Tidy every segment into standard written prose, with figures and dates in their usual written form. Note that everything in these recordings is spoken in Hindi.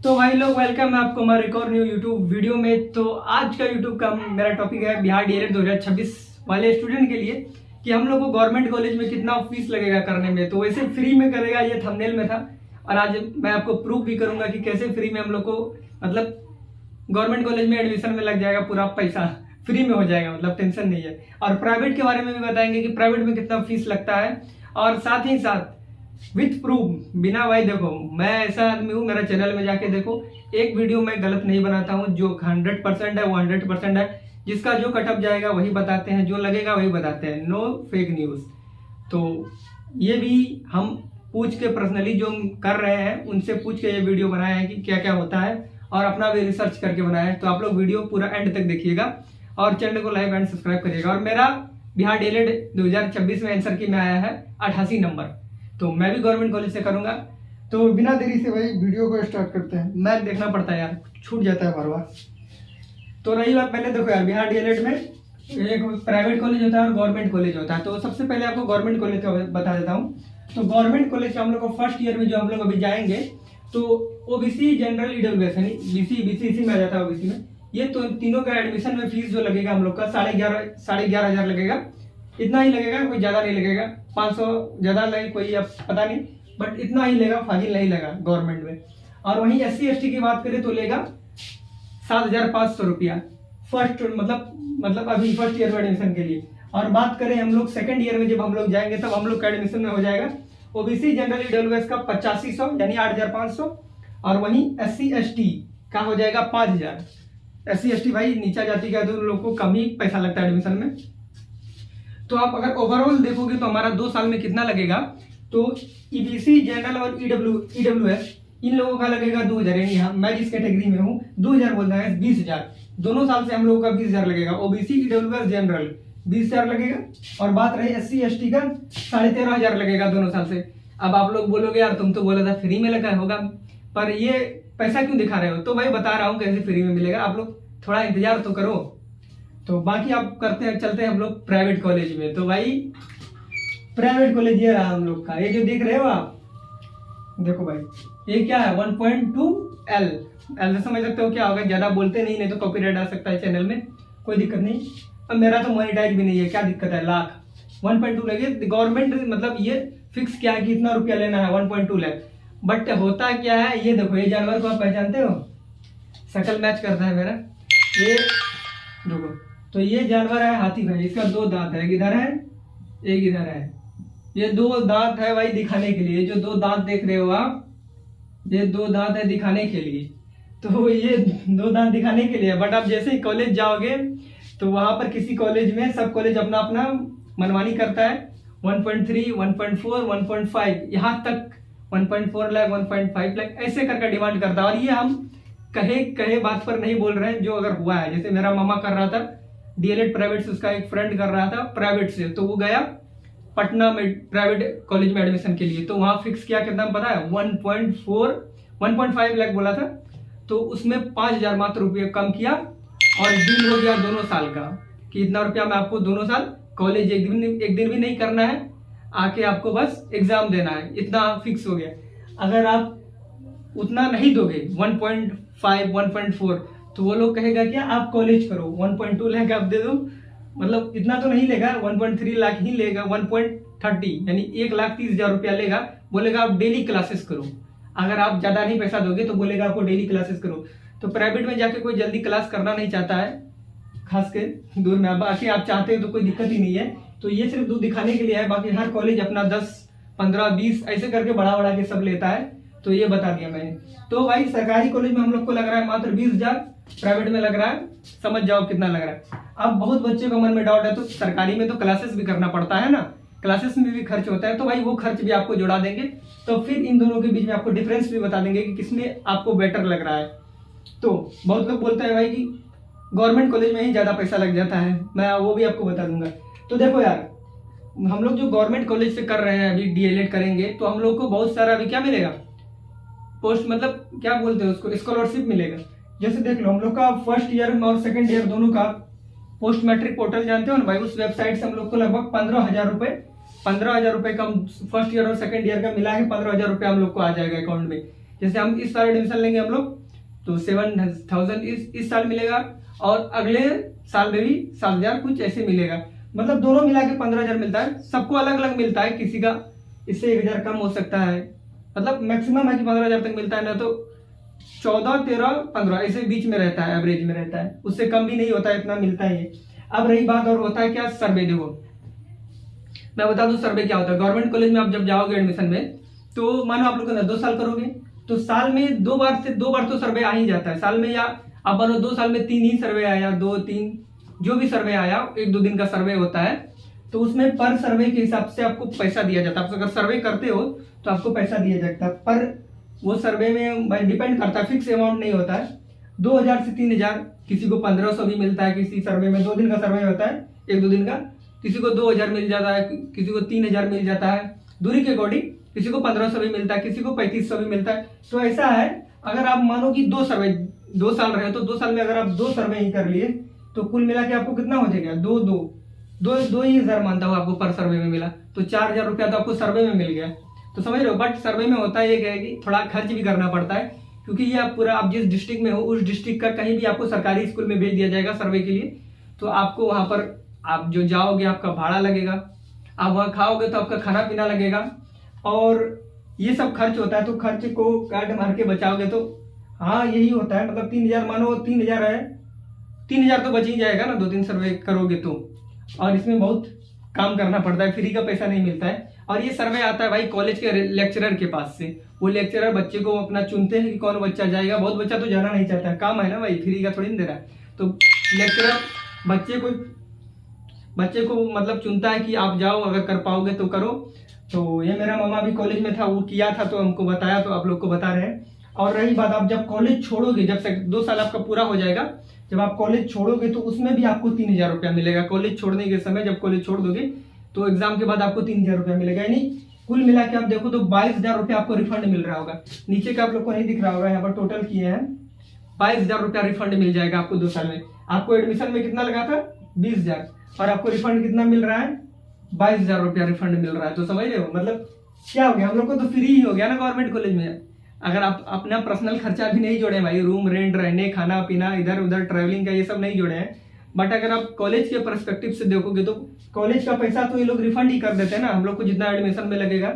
तो भाई लोग वेलकम है आपको हमारे एक और न्यू यूट्यूब वीडियो में। तो आज का यूट्यूब का मेरा टॉपिक है बिहार डीएलएड 2026 वाले स्टूडेंट के लिए कि हम लोग को गवर्नमेंट कॉलेज में कितना फीस लगेगा करने में। तो वैसे फ्री में करेगा, ये थंबनेल में था। और आज मैं आपको प्रूफ भी करूंगा कि कैसे फ्री में हम लोग को मतलब गवर्नमेंट कॉलेज में एडमिशन में लग जाएगा, पूरा पैसा फ्री में हो जाएगा, मतलब टेंशन नहीं है। और प्राइवेट के बारे में भी बताएंगे कि प्राइवेट में कितना फीस लगता है, और साथ ही साथ विथ प्रूफ। बिना भाई देखो, मैं ऐसा आदमी हूँ, मेरा चैनल में जाके देखो, एक वीडियो मैं गलत नहीं बनाता हूँ। जो 100% है वो 100% है, जिसका जो कटअप जाएगा वही बताते हैं, जो लगेगा वही बताते हैं, नो फेक न्यूज। तो ये भी हम पूछ के पर्सनली जो कर रहे हैं उनसे पूछ के ये वीडियो बनाया है कि क्या क्या होता है, और अपना भी रिसर्च करके बनाया है। तो आप लोग वीडियो पूरा एंड तक देखिएगा और चैनल को लाइक एंड सब्सक्राइब करिएगा। और मेरा बिहार डीएलएड 2026 में आंसर की में आया है 88 नंबर, तो मैं भी गवर्नमेंट कॉलेज से करूंगा। तो बिना देरी से भाई वीडियो को स्टार्ट करते हैं। मैथ देखना पड़ता है यार, छूट जाता है बार बार। तो रही बात, पहले देखो यार, बिहार डीएलएड में एक प्राइवेट कॉलेज होता है और गवर्नमेंट कॉलेज होता है। तो सबसे पहले आपको गवर्नमेंट कॉलेज का बता देता हूँ। तो गवर्नमेंट कॉलेज का हम लोग को फर्स्ट ईयर में जो हम लोग अभी जाएंगे, तो ओबीसी जनरल ईडब्ल्यूएस यानी बीसी इसी में आ जाता है ओबीसी में। ये तो तीनों का एडमिशन में फीस जो लगेगा हम लोग का 11,500 लगेगा। इतना ही लगेगा, कोई ज्यादा नहीं लगेगा। 500 ज्यादा लगे कोई अब पता नहीं, बट इतना ही लेगा, फाजिल नहीं लगा गवर्नमेंट में। और वहीं SC/ST की बात करें तो लेगा 7,500 रुपया फर्स्ट, मतलब अभी फर्स्ट ईयर में एडमिशन के लिए। और बात करें हम लोग सेकंड ईयर में, जब हम लोग जाएंगे तब हम लोग का एडमिशन में हो जाएगा ओबीसी जनरल ईडब्ल्यूएस का 8500 यानी 8,500। और वहीं SC/ST का हो जाएगा 5,000। SC/ST भाई नीचा जाति का, तो लोग को कम ही पैसा लगता है एडमिशन में। तो आप अगर ओवरऑल देखोगे तो हमारा 2 साल में कितना लगेगा, तो ईबीसी जनरल और ईडब्ल्यूएस इन लोगों का लगेगा 2,000, यानी मैं जिस कैटेगरी में हूँ 2,000 बोल रहा है, 20,000। दोनों साल से हम लोगों का 20,000 लगेगा। ओबीसी ईडब्ल्यूएस जनरल 20,000 लगेगा। और बात रही SC/ST का 13,500 लगेगा दोनों साल से। अब आप लोग बोलोगे यार तुम तो बोला था फ्री में लगा होगा, पर ये पैसा क्यों दिखा रहे हो? तो भाई बता रहा हूँ कैसे फ्री में मिलेगा, आप लोग थोड़ा इंतजार तो करो। तो बाकी आप करते हैं, चलते हैं हम लोग प्राइवेट कॉलेज में। तो भाई प्राइवेट कॉलेज ये रहा हम लोग का, ये जो देख रहे हो आप, देखो भाई ये क्या है 1.2 L से समझ सकते हो क्या होगा। ज्यादा बोलते नहीं तो कॉपीराइट आ सकता है चैनल में, कोई दिक्कत नहीं। अब मेरा तो मोनेटाइज भी नहीं है, क्या दिक्कत है। लाख 1.2 लगे गवर्नमेंट, मतलब ये फिक्स क्या है कि इतना रुपया लेना है 1.2 लाख। बट होता क्या है, ये देखो, ये जानवर को आप पहचानते हो, शकल मैच करता है मेरा, ये देखो। तो ये जानवर है हाथी भाई, इसका 2 दांत है, इधर है एक इधर है। ये 2 दांत है भाई दिखाने के लिए, जो 2 दांत देख रहे हो आप, ये 2 दांत है दिखाने के लिए। तो ये 2 दांत दिखाने के लिए। बट आप जैसे ही कॉलेज जाओगे तो वहां पर किसी कॉलेज में, सब कॉलेज अपना अपना मनमानी करता है। 1.3, 1.4, 1.5 यहाँ तक 1.4 लाख 1.5 लाख ऐसे करके डिमांड करता है। और ये हम कहे बात पर नहीं बोल रहे हैं, जो अगर हुआ है। जैसे मेरा मामा कर रहा था डीएलएड प्राइवेट से, उसका एक फ्रेंड कर रहा था प्राइवेट से, तो वो गया पटना में प्राइवेट कॉलेज में एडमिशन के लिए। तो वहां फिक्स किया कितना पता है, 1.5 लाख बोला था। तो उसमें 5,000 मात्र रुपये कम किया, और डील हो गया दोनों साल का कि इतना रुपया में आपको दोनों साल कॉलेज एक दिन भी नहीं करना है, आके आपको बस एग्जाम देना है, इतना फिक्स हो गया। अगर आप उतना नहीं दोगे 1.5 1.4, तो वो लोग कहेगा क्या आप कॉलेज करो। 1.2 लाख आप दे दो, मतलब इतना तो नहीं लेगा, 1.3 लाख ही लेगा, 1.30 यानी 1,30,000 रुपया लेगा। बोलेगा आप डेली क्लासेस करो। अगर आप ज्यादा नहीं पैसा दोगे तो बोलेगा आपको डेली क्लासेस करो। तो प्राइवेट में जाके कोई जल्दी क्लास करना नहीं चाहता है, खास के दूर में। बाकी आप चाहते हो तो कोई दिक्कत ही नहीं है। तो ये सिर्फ दूध दिखाने के लिए है, बाकी हर कॉलेज अपना 10, 15, 20 ऐसे करके बढ़ा के सब लेता है। तो ये बता दिया मैंने। तो भाई सरकारी कॉलेज में हम लोग को लग रहा है मात्र 20,000, प्राइवेट में लग रहा है, समझ जाओ कितना लग रहा है। अब बहुत बच्चे को मन में डाउट है, तो सरकारी में तो क्लासेस भी करना पड़ता है ना, क्लासेस में भी खर्च होता है। तो भाई वो खर्च भी आपको जोड़ा देंगे, तो फिर इन दोनों के बीच में आपको डिफरेंस भी बता देंगे कि किसमें आपको बेटर लग रहा है। तो बहुत लोग बोलते हैं भाई कि गवर्नमेंट कॉलेज में ही ज्यादा पैसा लग जाता है, मैं वो भी आपको बता दूंगा। तो देखो यार, हम लोग जो गवर्नमेंट कॉलेज से कर रहे हैं, अभी डीएलएड करेंगे, तो हम लोग को बहुत सारा अभी क्या मिलेगा, पोस्ट, मतलब क्या बोलते हैं उसको, स्कॉलरशिप मिलेगा। जैसे देख लो, हम लोग का फर्स्ट ईयर और सेकंड ईयर दोनों का पोस्ट मैट्रिक पोर्टल जानते हो ना भाई, उस वेबसाइट से हम लोग को लगभग 15,000 रुपए का फर्स्ट ईयर और सेकंड ईयर का मिला के 15,000 रुपए हम लोग को आ जाएगा अकाउंट में। जैसे हम इस साल एडमिशन लेंगे हम लोग तो 7,000 इस साल मिलेगा, और अगले साल में भी 7,000 कुछ ऐसे मिलेगा। मतलब दोनों मिला के 15,000 मिलता है, सबको अलग अलग मिलता है, किसी का इससे 1,000 कम हो सकता है, मतलब मैक्सिमम है कि 15,000 तक मिलता है, ना तो 14, 13, 15 ऐसे बीच में रहता है, एवरेज में रहता है, उससे कम भी नहीं होता है, इतना मिलता ही है। अब रही बात और होता है क्या, सर्वे। देखो मैं बता दूं सर्वे क्या होता है। गवर्नमेंट कॉलेज में आप जब जाओगे एडमिशन में, तो मानो आप लोग 2 साल करोगे तो साल में 2 बार से 2 बार तो सर्वे आ ही जाता है साल में, या आप मानो 2 साल में 3 ही सर्वे आया, 2-3 जो भी सर्वे आया, 1-2 दिन का सर्वे होता है, तो उसमें पर सर्वे के हिसाब से आपको पैसा दिया जाता है। आप अगर सर्वे करते हो तो आपको पैसा दिया जाता है, पर वो सर्वे में डिपेंड करता है, फिक्स अमाउंट नहीं होता है। 2,000 से 3,000, किसी को 1,500 भी मिलता है, किसी सर्वे में 2 दिन का सर्वे होता है, 1-2 दिन का, किसी को 2,000 मिल जाता है, किसी को 3,000 मिल जाता है दूरी के अकॉर्डिंग, किसी को 1,500 भी मिलता है, किसी को 3,500 भी मिलता है। तो ऐसा है, अगर आप मानो कि 2 सर्वे 2 साल रहे तो 2 साल में अगर आप 2 सर्वे ही कर लिए तो कुल मिला के आपको कितना हो जाएगा, 2 ही हजार मानता हूँ आपको पर सर्वे में मिला, तो 4,000 रुपया तो आपको सर्वे में मिल गया। तो समझ रहे हो। बट सर्वे में होता है ये कि थोड़ा खर्च भी करना पड़ता है, क्योंकि ये आप जिस डिस्ट्रिक्ट में हो उस डिस्ट्रिक्ट का कहीं भी आपको सरकारी स्कूल में भेज दिया जाएगा सर्वे के लिए, तो आपको वहां पर आप जो जाओगे आपका भाड़ा लगेगा, आप वहां खाओगे तो आपका खाना पीना लगेगा, और ये सब खर्च होता है। तो खर्च को काट मार के बचाओगे तो हाँ यही होता है, मतलब 3,000 मानो 3,000 है, 3,000 तो बच ही जाएगा ना 2-3 सर्वे करोगे तो। और इसमें बहुत काम करना पड़ता है, फ्री का पैसा नहीं मिलता है। और ये सर्वे आता है भाई कॉलेज के लेक्चरर के पास से, वो लेक्चरर बच्चे को अपना चुनते हैं कि कौन बच्चा जाएगा। बहुत बच्चा तो जाना नहीं चाहता, काम है ना भाई, फ्री का थोड़ी नहीं दे रहा है। तो लेक्चरर बच्चे को मतलब चुनता है कि आप जाओ, अगर कर पाओगे तो करो। तो ये मेरा मामा भी कॉलेज में था, वो किया था तो हमको बताया, तो आप लोग को बता रहे हैं। और रही बात, आप जब कॉलेज छोड़ोगे, जब तक 2 साल आपका पूरा हो जाएगा, जब आप कॉलेज छोड़ोगे तो उसमें भी आपको 3,000 रुपया मिलेगा। कॉलेज छोड़ने के समय जब कॉलेज छोड़ दोगे तो एग्जाम के बाद आपको 3,000 रुपया मिलेगा, यानी कुल मिला के आप देखो तो 22,000 रुपया आपको रिफंड मिल रहा होगा। नीचे का आप लोग को नहीं दिख रहा होगा, यहाँ पर टोटल किए हैं, 22,000 रुपया रिफंड मिल जाएगा आपको 2 साल में। आपको एडमिशन में कितना लगा था, 20,000, और आपको रिफंड कितना मिल रहा है, 22,000 रुपया रिफंड मिल रहा है। तो समझ रहे हो, मतलब क्या हो गया, हम लोग को तो फ्री ही हो गया ना गवर्नमेंट कॉलेज में। अगर आप अपना पर्सनल खर्चा भी नहीं जोड़े भाई, रूम रेंट, रहने, खाना पीना, इधर उधर ट्रैवलिंग का, ये सब नहीं जोड़े हैं, बट अगर आप कॉलेज के पर्सपेक्टिव से देखोगे तो कॉलेज का पैसा तो ये लोग रिफंड ही कर देते हैं ना, हम लोग को जितना एडमिशन में लगेगा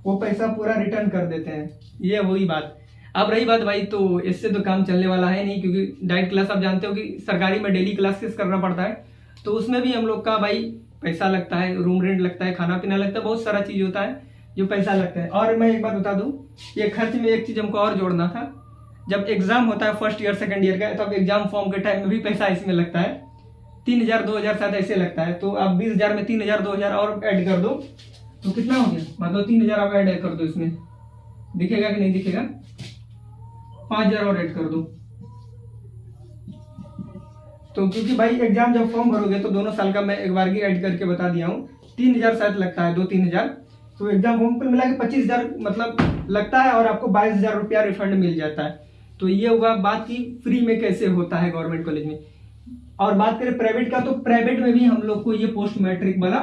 वो पैसा पूरा रिटर्न कर देते हैं। ये वही बात। अब रही बात भाई, तो इससे तो काम चलने वाला है नहीं, क्योंकि डाइट क्लास आप जानते हो कि सरकारी में डेली क्लासेस करना पड़ता है, तो उसमें भी हम लोग का भाई पैसा लगता है, रूम रेंट लगता है, खाना पीना लगता है, बहुत सारा चीज होता है जो पैसा लगता है। और मैं एक बात बता दूं, ये खर्च में एक चीज हमको और जोड़ना था, जब एग्जाम होता है फर्स्ट ईयर सेकंड ईयर का, तब एग्जाम फॉर्म के टाइम में भी पैसा इसमें लगता है, 3,000 2,000 शायद ऐसे लगता है। तो आप 20,000 में 3,000 2,000 और ऐड कर दो तो कितना हो गया, मतलब 3,000 आप ऐड कर दो, इसमें दिखेगा कि नहीं दिखेगा, 5,000 और ऐड कर दो। तो क्योंकि भाई एग्जाम जब फॉर्म भरोगे तो दोनों साल का मैं एक बार की ऐड करके बता दिया हूँ, 3,000 शायद लगता है, 2-3,000, तो एग्जाम फॉर्म पर मिला के 25,000 मतलब लगता है, और आपको 22,000 रुपया रिफंड मिल जाता है। तो ये हुआ बात की फ्री में कैसे होता है गवर्नमेंट कॉलेज में। और बात करें प्राइवेट का, तो प्राइवेट में भी हम लोग को ये पोस्ट मैट्रिक वाला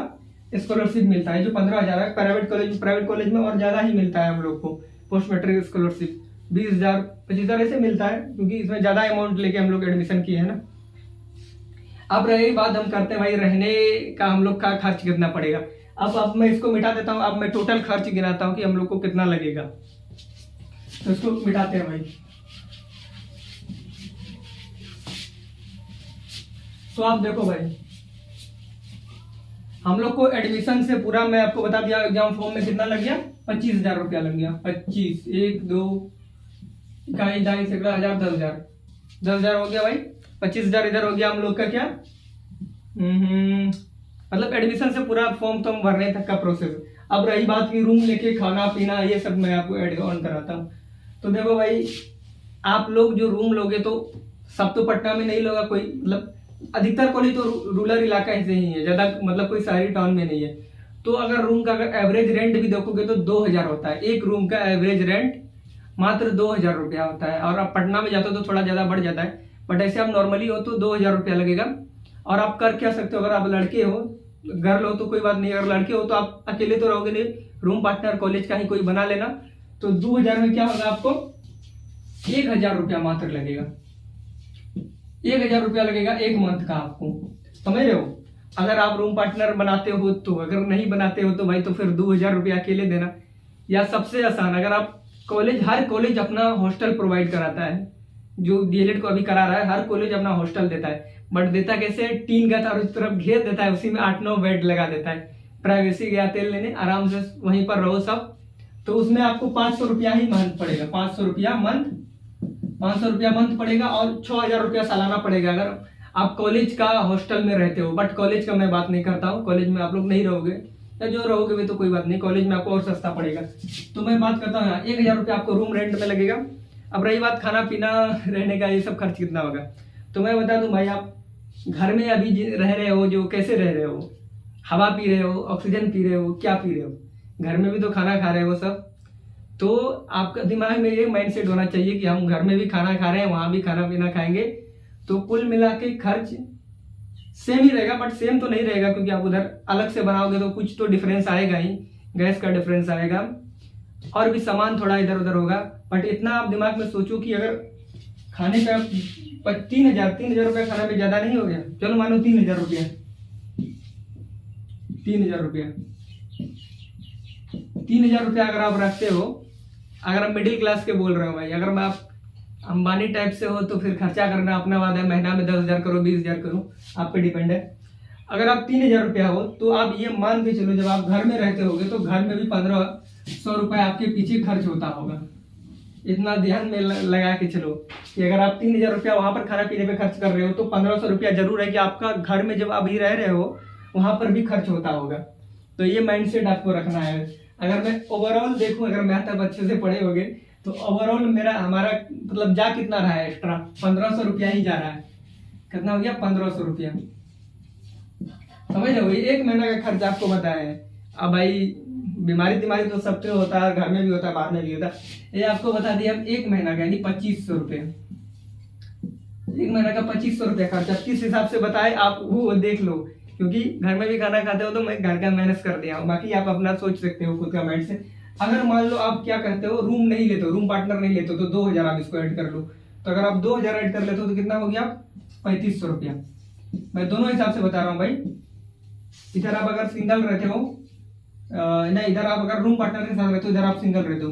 स्कॉलरशिप मिलता है, जो 15,000 है। प्राइवेट कॉलेज में और ज्यादा ही मिलता है हम लोग को पोस्ट मैट्रिक स्कॉलरशिप, 20,000 25,000 ऐसे मिलता है, क्योंकि इसमें ज्यादा अमाउंट लेके हम लोग एडमिशन किए हैं ना। अब रही बात, हम करते हैं भाई रहने का, हम लोग का खर्च कितना पड़ेगा। अब मैं इसको मिटा देता हूँ, अब मैं टोटल खर्च गिनाता हूँ कि हम लोग को कितना लगेगा, तो इसको मिटाते हैं भाई। तो आप देखो भाई, हम लोग को एडमिशन से पूरा मैं आपको बता दिया, एग्जाम फॉर्म में कितना लग गया, 25,000 रुपया लग गया। 25 1 2 इकाई 2.5 10,000 10,000 हो गया भाई। 25,000 इधर हो गया हम लोग का क्या, मतलब एडमिशन से पूरा फॉर्म तो भरने तक का प्रोसेस। अब रही बात की रूम लेके खाना पीना, ये सब मैं आपको एड ऑन कराता हूँ। तो देखो भाई, आप लोग जो रूम लोगे तो सब तो पटना में नहीं लोगा, कोई मतलब अधिकतर कॉलेज तो रूरल इलाका ही से ही है, ज्यादा मतलब कोई शहरी टाउन में नहीं है। तो अगर रूम का अगर एवरेज रेंट भी देखोगे तो 2,000 होता है, एक रूम का एवरेज रेंट मात्र 2,000 रुपया होता है। और आप पटना में जाते हो तो थोड़ा ज्यादा बढ़ जाता है, बट ऐसे आप नॉर्मली हो तो 2,000 रुपया लगेगा। और आप कर क्या सकते हो, अगर आप लड़के हो, गर्ल हो तो कोई बात नहीं, अगर लड़के हो तो आप अकेले तो रहोगे नहीं, रूम पार्टनर कॉलेज का ही कोई बना लेना। तो 2,000 में क्या होगा, आपको 1000 रुपया मात्र लगेगा। 1000 रुपया लगेगा एक मंथ का आपको, समझ रहे हो। अगर आप रूम पार्टनर बनाते हो तो, अगर नहीं बनाते हो तो भाई तो फिर 2000 रुपया अकेले देना। या सबसे आसान, अगर आप हर कॉलेज अपना हॉस्टल प्रोवाइड कराता है, जो डीएलएड को अभी करा रहा है हर कॉलेज अपना हॉस्टल देता है, बट देता कैसे, टीन का तार उस तरफ घेर देता है, उसी में 8-9 बेड लगा देता है। प्राइवेसी गया तेल लेने, आराम से वहीं पर रहो सब। तो उसमें आपको 500 रुपया ही मंथ पड़ेगा, 500 रुपया मंथ पड़ेगा, और 6000 रुपया सालाना पड़ेगा अगर आप कॉलेज का हॉस्टल में रहते हो। बट कॉलेज का मैं बात नहीं करता हूँ, कॉलेज में आप लोग नहीं रहोगे, या जो रहोगे वे तो कोई बात नहीं, कॉलेज में आपको और सस्ता पड़ेगा। तो मैं बात करता हूँ यहाँ 1000 रुपया आपको रूम रेंट में लगेगा। अब रही बात खाना पीना रहने का, ये सब खर्च कितना होगा, तो मैं बता दूं भाई, आप घर में अभी रह रहे हो, जो कैसे रह रहे हो, हवा पी रहे हो, ऑक्सीजन पी रहे हो, क्या पी रहे हो, घर में भी तो खाना खा रहे हो सब। तो आपका दिमाग में ये माइंडसेट होना चाहिए कि हम घर में भी खाना खा रहे हैं, वहां भी खाना पीना खाएंगे, तो कुल मिला के खर्च सेम ही रहेगा। बट सेम तो नहीं रहेगा, क्योंकि आप उधर अलग से बनाओगे तो कुछ तो डिफरेंस आएगा ही, गैस का डिफरेंस आएगा, और भी सामान थोड़ा इधर उधर होगा। बट इतना आप दिमाग में सोचो कि अगर खाने का 3000 रुपया खाना में ज्यादा नहीं हो गया, चलो मानो 3000 रुपया 3000 रुपया अगर आप रखते हो, अगर आप मिडिल क्लास के बोल रहे हो भाई, अगर मैं आप अंबानी टाइप से हो तो फिर खर्चा करना अपना बात है, महीना में 10,000 करो 20,000 करो, आप पे डिपेंड है। अगर आप 3000 रुपया हो तो आप ये मान के चलो, जब आप घर में रहते होगे तो घर में भी 1500 रुपया आपके पीछे खर्च होता होगा। इतना ध्यान में लगा के चलो कि अगर आप 3000 रुपया वहां पर खाना पीने पे खर्च कर रहे हो तो 1500 रुपया जरूर है कि आपका घर में जब अभी रह रहे हो वहां पर भी खर्च होता होगा। तो ये माइंडसेट आपको रखना है। अगर मैं ओवरऑल देखूं, अगर मैथ आप अच्छे से पढ़े होगे तो ओवरऑल हमारा मतलब जा कितना रहा है, एक्स्ट्रा 1500 रुपया ही जा रहा है। कितना हो गया, 1500 रुपया, समझ रहे हो। ये एक महीना का खर्च आपको बताया है। अब भाई बीमारी तो सबके होता है, घर में भी होता है, बाहर में भी होता है। ये आपको बता दिया हम एक महीना का, यानी 2500 रुपया, एक महीना का 2500 रुपया खर्चा। किस हिसाब से बताए आप वो देख लो, क्योंकि घर में भी खाना खाते हो तो मैं घर का मैनेज कर दिया हूँ, बाकी आप अपना सोच सकते हो खुद का माइंड से। अगर मान लो आप क्या करते हो, रूम नहीं लेते हो, रूम पार्टनर नहीं लेते हो, तो 2000 आप इसको ऐड कर लो। तो अगर आप 2000 ऐड कर लेते हो तो कितना हो गया, 3500 रुपया। मैं दोनों हिसाब से बता रहा हूँ भाई। इधर आप अगर सिंगल रहते हो, नहीं, इधर आप अगर रूम पार्टनर के साथ रहते हो, इधर आप सिंगल रहते हो,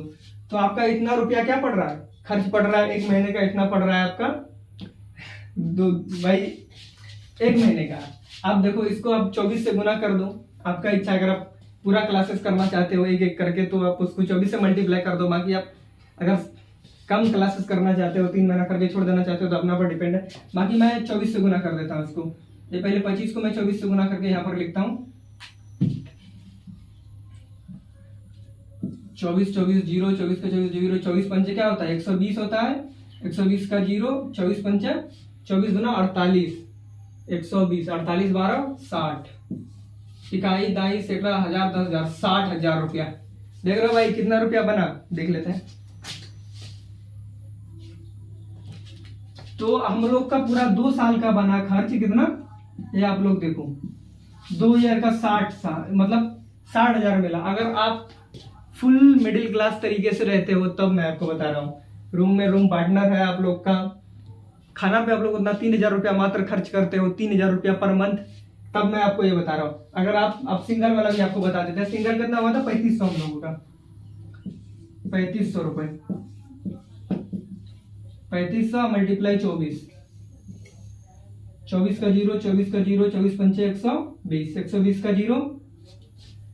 तो आपका इतना रुपया क्या पड़ रहा है, खर्च पड़ रहा है, एक महीने का इतना पड़ रहा है आपका भाई, एक महीने का। आप देखो, इसको आप 24 से गुना कर दो, आपका इच्छा, अगर आप पूरा क्लासेस करना चाहते हो एक एक करके तो आप उसको 24 से मल्टीप्लाई कर दो। बाकी आप अगर कम क्लासेस करना चाहते हो, 3 महीना करके छोड़ देना चाहते हो, तो अपना पर डिपेंड है। बाकी मैं 24 से गुना कर देता हूँ इसको। ये पहले 25 को मैं 24 से गुना करके यहाँ पर लिखता हूँ। 24 जीरो, 24 का 24 जीरो, 24 पंचे क्या होता है, 120 होता है। 120 का जीरो, 24 पंचे 24 गुना 48, 120, 48 12 60, इकाई दाई सैकड़ा हजार 10,000, 60,000 रुपया। देख रहे हो भाई कितना रुपया बना, देख लेते हैं। तो हम लोग का पूरा 2 साल का बना खर्च कितना, ये आप लोग देखो, 2000 का 60 मतलब 60,000 मिला। अगर आप फुल मिडिल क्लास तरीके से रहते हो तब मैं आपको बता रहा हूँ, रूम में रूम पार्टनर है आप लोग का, खाना पे आप लोग उतना 3000 रुपया मात्र खर्च करते हो, 3000 रुपया पर मंथ, तब मैं आपको ये बता रहा हूँ। अगर आप सिंगल वाला भी आपको बता देते हैं, सिंगल कितना हुआ था, 3500 हम लोगों का, 3500 रुपए, 3500 मल्टीप्लाई 24, 24 का जीरो, 24 का जीरो, 24 पंचे 120, 120 का जीरो,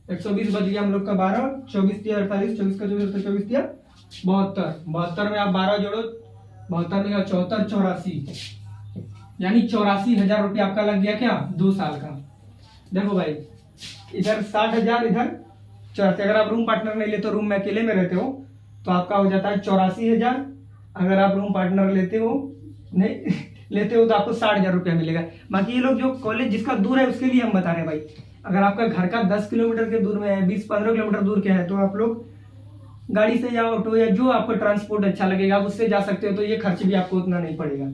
120 बच गया हम लोग का 12, 24 दिया 48, 24 का 24 दिया 72, 72 में आप 12 जोड़ो, 72 में 74, 84, यानी 84,000 रुपया आपका लग गया क्या, 2 साल का। देखो भाई, इधर 60,000, इधर 84। अगर आप रूम पार्टनर नहीं लेते हो, रूम में अकेले में रहते हो, तो आपका हो जाता है 84,000। अगर आप रूम पार्टनर लेते हो नहीं लेते हो तो आपको 60,000 रुपया मिलेगा। बाकी ये लोग जो कॉलेज जिसका दूर है उसके लिए हम बता रहे हैं भाई। अगर आपका घर का 10 किलोमीटर के दूर में है, 20-15 किलोमीटर दूर के है, तो आप लोग गाड़ी से या ऑटो या जो आपको ट्रांसपोर्ट अच्छा लगेगा आप उससे जा सकते हो, तो ये खर्च भी आपको उतना नहीं पड़ेगा।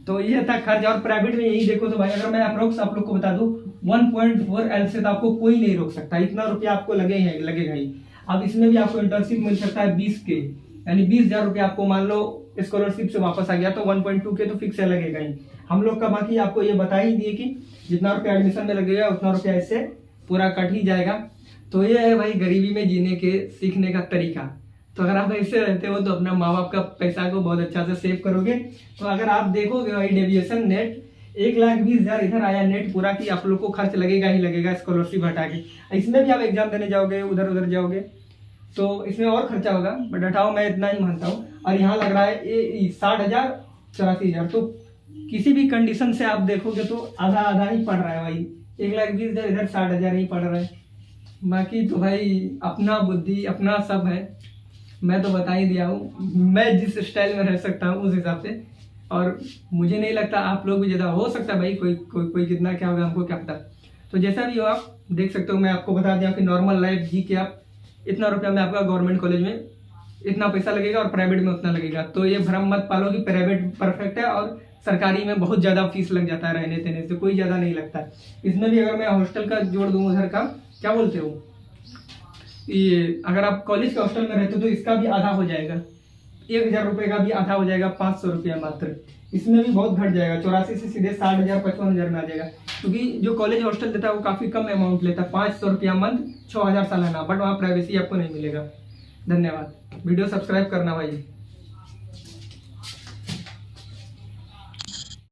तो ये था खर्च। और प्राइवेट में यही देखो तो भाई, अगर मैं अप्रोक्स आप लोग को बता दूं 1.4 L से तो आपको कोई नहीं रोक सकता, इतना रुपया आपको लगेगा ही। अब इसमें भी आपको इंटर्नशिप मिल सकता है 20 के, यानी 20,000 रुपया आपको मान लो स्कॉलरशिप से वापस आ गया तो 1.2 के तो फिक्स है लगेगा ही। हम लोग का बाकी आपको ये बता ही दिए कि जितना रुपया एडमिशन में लगेगा उतना रुपया इससे पूरा कट ही जाएगा। तो ये है भाई गरीबी में जीने के सीखने का तरीका। तो अगर आप ऐसे रहते हो तो अपना माँ बाप का पैसा को बहुत अच्छा से सेव करोगे। तो अगर आप देखोगे भाई डेविएशन नेट 1,20,000 इधर आया नेट पूरा कि आप लोग को खर्च लगेगा ही लगेगा स्कॉलरशिप हटा के। इसमें भी आप एग्जाम देने जाओगे उधर उधर जाओगे तो इसमें और खर्चा होगा, बट हटाओ मैं इतना ही मानता हूँ। और यहाँ लग रहा है 60,000 84,000। तो किसी भी कंडीशन से आप देखोगे तो आधा आधा ही पड़ रहा है भाई, 1,20,000 इधर 60,000 ही पड़ रहा है। बाकी तो भाई अपना बुद्धि अपना सब है, मैं तो बता ही दिया हूँ मैं जिस स्टाइल में रह सकता हूँ उस हिसाब से। और मुझे नहीं लगता आप लोग भी ज़्यादा हो सकता है भाई कोई कितना क्या होगा हमको क्या पता। तो जैसा भी हो आप देख सकते हो, मैं आपको बता दिया कि नॉर्मल लाइफ जी के आप इतना रुपया में आपका गवर्नमेंट कॉलेज में इतना पैसा लगेगा और प्राइवेट में उतना लगेगा। तो ये भ्रम मत पालो कि प्राइवेट परफेक्ट है और सरकारी में बहुत ज़्यादा फीस लग जाता है, रहने देने से कोई ज़्यादा नहीं लगता है। इसमें भी अगर मैं हॉस्टल का जोड़ दूँ उधर का क्या बोलते हो, ये अगर आप कॉलेज के हॉस्टल में रहते हो तो इसका भी आधा हो जाएगा, 1,000 रुपये का भी आधा हो जाएगा, 500 रुपया मात्र। इसमें भी बहुत घट जाएगा, 84 से सीधे 60,000 55,000 में आ जाएगा। क्योंकि जो कॉलेज हॉस्टल देता है वो काफ़ी कम अमाउंट लेता है, 500 रुपया मंथ, 6,000 सालाना, बट वहाँ प्राइवेसी आपको नहीं मिलेगा। धन्यवाद, वीडियो सब्सक्राइब करना भाई।